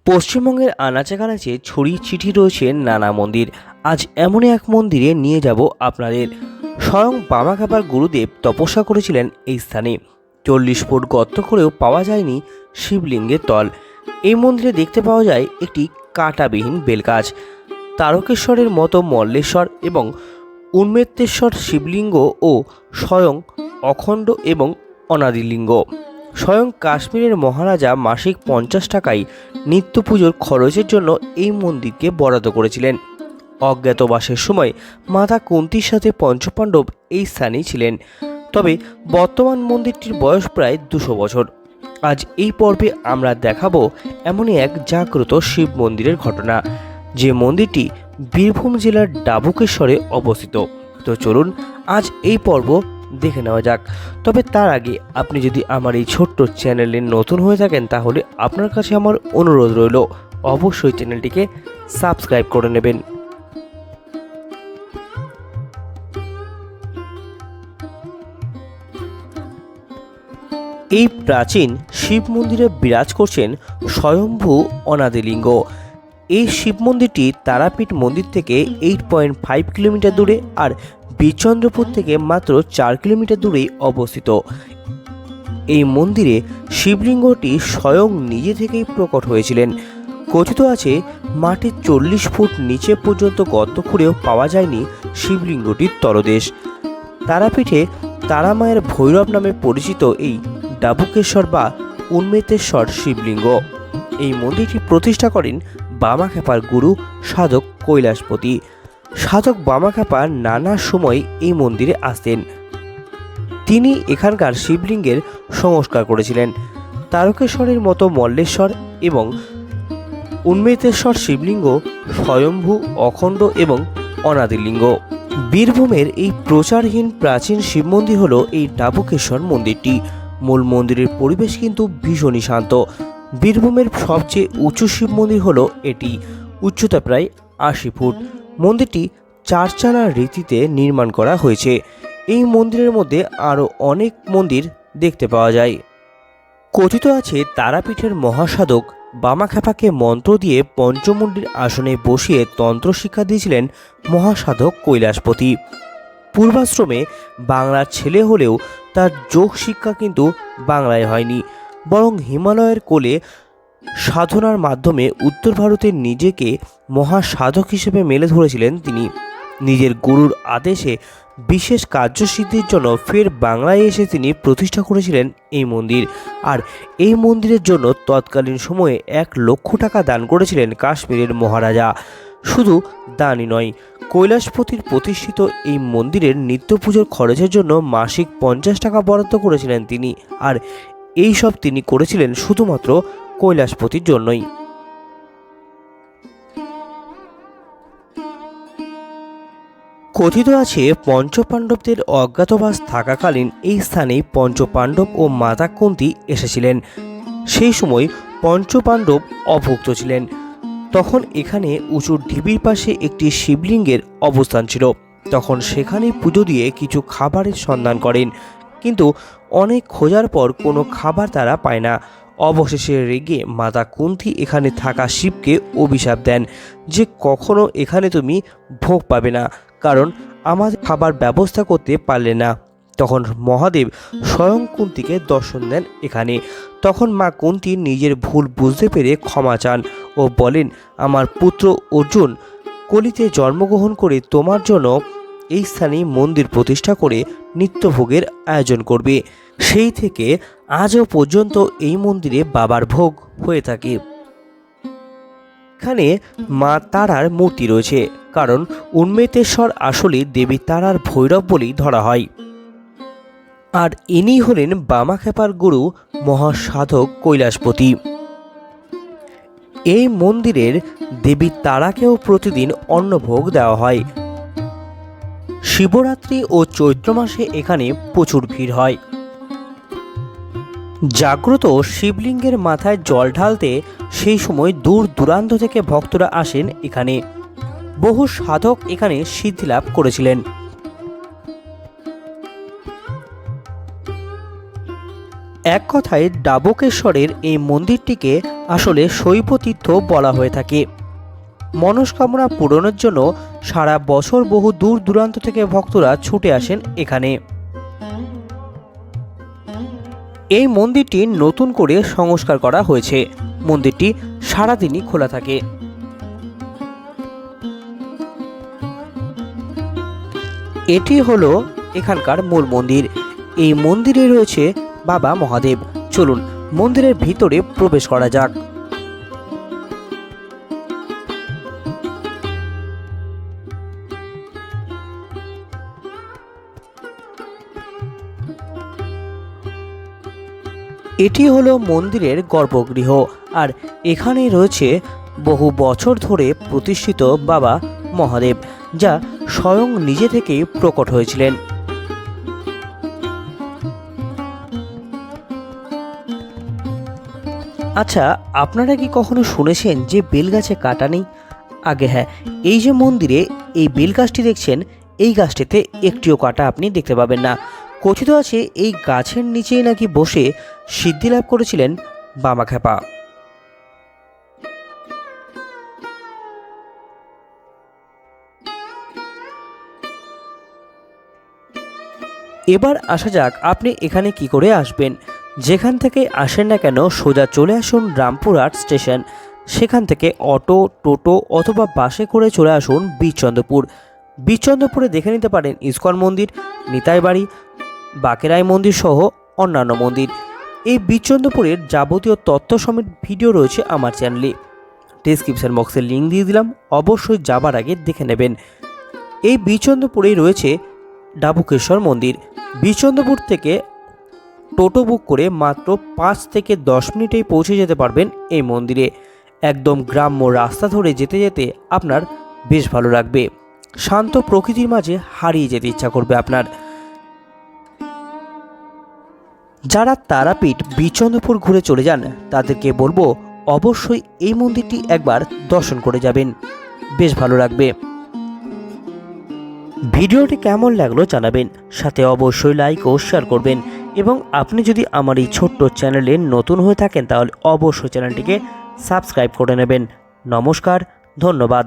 পশ্চিমবঙ্গের আনাচে কানাচে ছড়িয়ে ছিটিয়ে রয়েছে নানা মন্দির। আজ এমনই এক মন্দিরে নিয়ে যাব আপনাদের। স্বয়ং বামাখ্যাপার গুরুদেব তপস্যা করেছিলেন এই স্থানে। 40 ফুট গর্ত করেও পাওয়া যায়নি শিবলিঙ্গের তল। এই মন্দিরে দেখতে পাওয়া যায় একটি কাঁটাবিহীন বেলগাছ, তারকেশ্বরের মতো মল্লেশ্বর এবং উন্মেত্তেশ্বর শিবলিঙ্গ ও স্বয়ং অখণ্ড এবং অনাদিলিঙ্গ। স্বয়ং কাশ্মীরের মহারাজা মাসিক 50 টাকায় নিত্য পুজোর খরচের জন্য এই মন্দিরকে বরাদ্দ করেছিলেন। অজ্ঞাতবাসের সময় মাতা কুন্তির সাথে পঞ্চপাণ্ডব এই স্থানেই ছিলেন। তবে বর্তমান মন্দিরটির বয়স প্রায় 200 বছর। আজ এই পর্বে আমরা দেখাবো এমনই এক জাগ্রত শিব মন্দিরের ঘটনা, যে মন্দিরটি বীরভূম জেলার ডাবুকেশ্বরে অবস্থিত। তো চলুন আজ এই পর্ব দেখে নেওয়া যাক। তবে তার আগে আপনি যদি আমার এই ছোট্ট চ্যানেলে নতুন হয়ে থাকেন, তাহলে আপনার কাছে আমার অনুরোধ রইল, অবশ্যই চ্যানেলটিকে সাবস্ক্রাইব করে নেবেন। এই প্রাচীন শিব মন্দিরে বিরাজ করছেন স্বয়ম্ভু অনাদিলিঙ্গ। এই শিব মন্দিরটি তারাপীঠ মন্দির থেকে 8.5 কিলোমিটার দূরে আর বীরচন্দ্রপুর থেকে মাত্র 4 কিলোমিটার দূরেই অবস্থিত। এই মন্দিরে শিবলিঙ্গটি স্বয়ং নিজে থেকেই প্রকট হয়েছিলেন। কথিত আছে মাটির 40 ফুট নিচে পর্যন্ত গর্ত খুঁড়েও পাওয়া যায়নি শিবলিঙ্গটির তলদেশ। তারাপীঠে তারামায়ের ভৈরব নামে পরিচিত এই ডাবুকেশ্বর বা উন্মেতেশ্বর শিবলিঙ্গ। এই মন্দিরটি প্রতিষ্ঠা করেন বামাখ্যাপার গুরু সাধক কৈলাসপতি। সাধক বামাখ্যাপা নানা সময় এই মন্দিরে আসতেন। তিনি এখানকার শিবলিঙ্গের সংস্কার করেছিলেন। তারকেশ্বরের মতো মল্লেশ্বর এবং উন্মেতেশ্বর শিবলিঙ্গ স্বয়ম্ভু, অখণ্ড এবং অনাদিলিঙ্গ। বীরভূমের এই প্রচারহীন প্রাচীন শিব মন্দির হলো এই ডাবুকেশ্বর মন্দিরটি। মূল মন্দিরের পরিবেশ কিন্তু ভীষণই শান্ত। বীরভূমের সবচেয়ে উঁচু শিব মন্দির হলো এটি, উচ্চতা প্রায় 80 ফুট। মন্দিরটি চারচালা রীতিতে নির্মাণ করা হয়েছে। এই মন্দিরের মধ্যে আরও অনেক মন্দির দেখতে পাওয়া যায়। কথিত আছে তারাপীঠের মহাসাধক বামাখ্যাপাকে মন্ত্র দিয়ে পঞ্চমুণ্ডির আসনে বসিয়ে তন্ত্র শিক্ষা দিয়েছিলেন মহাসাধক কৈলাসপতি। পূর্বাশ্রমে বাংলার ছেলে হলেও তার যোগ শিক্ষা কিন্তু বাংলায় হয়নি, বরং হিমালয়ের কোলে সাধনার মাধ্যমে উত্তর ভারতে নিজেকে মহাসাধক হিসেবে মেলে ধরেছিলেন তিনি। নিজের গুরুর আদেশে বিশেষ কার্যসিদ্ধির জন্য ফের বাংলায় এসে তিনি প্রতিষ্ঠা করেছিলেন এই মন্দির। আর এই মন্দিরের জন্য তৎকালীন সময়ে 1 লক্ষ টাকা দান করেছিলেন কাশ্মীরের মহারাজা। শুধু দানই নয়, কৈলাসপতির প্রতিষ্ঠিত এই মন্দিরের নিত্য পুজোর খরচের জন্য মাসিক 50 টাকা বরাদ্দ করেছিলেন তিনি। আর এই সব তিনি করেছিলেন শুধুমাত্র কৈলাসপতির জন্যই। কথিত আছে পঞ্চপাণ্ডবদের অজ্ঞাতবাস থাকাকালীন এই স্থানেই পঞ্চপাণ্ডব ও মাতা কুন্তী এসেছিলেন। সেই সময় পঞ্চপাণ্ডব অভুক্ত ছিলেন। তখন এখানে উঁচু ঢিবির পাশে একটি শিবলিঙ্গের অবস্থান ছিল। তখন সেখানেই পুজো দিয়ে কিছু খাবারের সন্ধান করেন, কিন্তু অনেক খোঁজার পর কোনো খাবার তারা পায় না। অবশেষে রেগে মাতা কুন্তী এখানে থাকা শিবকে অভিশাপ দেন যে কখনো এখানে তুমি ভোগ পাবে না, কারণ আমাদের খাবার ব্যবস্থা করতে পারলে না। তখন মহাদেব স্বয়ং কুন্তীকে দর্শন দেন এখানে। তখন মা কুন্তী নিজের ভুল বুঝতে পেরে ক্ষমা চান ও বলেন, আমার পুত্র অর্জুন কলিতে জন্মগ্রহণ করে তোমার জন্য এই স্থানে মন্দির প্রতিষ্ঠা করে নিত্যভোগের আয়োজন করবে। সেই থেকে আজও পর্যন্ত এই মন্দিরে বাবার ভোগ হয়ে থাকে। এখানে মা তারার মূর্তি রয়েছে, কারণ উন্মেতেশ্বর আসলে দেবী তারার ভৈরব বলেই ধরা হয়। আর ইনি হলেন বামাখ্যাপার গুরু মহাসাধক কৈলাসপতি। এই মন্দিরের দেবী তারাকেও প্রতিদিন অন্নভোগ দেওয়া হয়। শিবরাত্রি ও চৈত্র মাসে এখানে প্রচুর ভিড় হয়। জাগ্রত শিবলিঙ্গের মাথায় জল ঢালতে সেই সময় দূর দূরান্ত থেকে ভক্তরা আসেন এখানে। বহু সাধক এখানে সিদ্ধি লাভ করেছিলেন। এক কথায় ডাবুকেশ্বরের এই মন্দিরটিকে আসলে শৈবতীর্থ বলা হয়ে থাকে। মনস্কামনা পূরণের জন্য সারা বছর বহু দূর দূরান্ত থেকে ভক্তরা ছুটে আসেন এখানে। এই মন্দিরটি নতুন করে সংস্কার করা হয়েছে। মন্দিরটি সারাদিনই খোলা থাকে। এটি হলো এখানকার মূল মন্দির। এই মন্দিরে রয়েছে বাবা মহাদেব। চলুন মন্দিরের ভিতরে প্রবেশ করা যাক। এটি হলো মন্দিরের গর্ভগৃহ, আর এখানে রয়েছে বহু বছর ধরে প্রতিষ্ঠিত বাবা মহাদেব, যা স্বয়ং নিজে থেকেই প্রকট হয়েছিলেন। আচ্ছা, আপনারা কি কখনো শুনেছেন যে বেলগাছে কাঁটা নেই? আগে হ্যাঁ, এই যে মন্দিরে এই বেল গাছটি দেখছেন, এই গাছটিতে একটিও কাঁটা আপনি দেখতে পাবেন না। কথিত আছে এই গাছের নিচেই নাকি বসে সিদ্ধি লাভ করেছিলেন বামাখ্যাপা। এবার আসা যাক আপনি এখানে কি করে আসবেন। যেখান থেকে আসেন না কেন সোজা চলে আসুন রামপুরহাট স্টেশন। সেখান থেকে অটো, টোটো অথবা বাসে করে চলে আসুন বীরচন্দ্রপুর। বীরচন্দ্রপুরে দেখে নিতে পারেন ইস্কন মন্দির, নিতাই বাড়ি, বাকেরাই মন্দির সহ অন্যান্য মন্দির। এই বীরচন্দ্রপুরের যাবতীয় তথ্য সমেত ভিডিও রয়েছে আমার চ্যানেলে। ডেসক্রিপশন বক্সে লিঙ্ক দিয়ে দিলাম, অবশ্যই যাবার আগে দেখে নেবেন। এই বীরচন্দ্রপুরেই রয়েছে ডাবুকেশ্বর মন্দির। বীরচন্দ্রপুর থেকে টোটো বুক করে মাত্র 5 থেকে 10 মিনিটেই পৌঁছে যেতে পারবেন এই মন্দিরে। একদম গ্রাম্য রাস্তা ধরে যেতে যেতে আপনার বেশ ভালো লাগবে। শান্ত প্রকৃতির মাঝে হারিয়ে যেতে ইচ্ছা করবে আপনার। যারা তারাপীঠ বীরচন্দ্রপুর ঘুরে চলে যান তাদেরকে বলবো অবশ্যই এই মন্দিরটি একবার দর্শন করে যাবেন, বেশ ভালো লাগবে। ভিডিওটি কেমন লাগলো জানাবেন, সাথে অবশ্যই লাইক ও শেয়ার করবেন। এবং আপনি যদি আমার এই ছোট্ট চ্যানেলে নতুন হয়ে থাকেন তাহলে অবশ্যই চ্যানেলটিকে সাবস্ক্রাইব করে নেবেন। নমস্কার, ধন্যবাদ।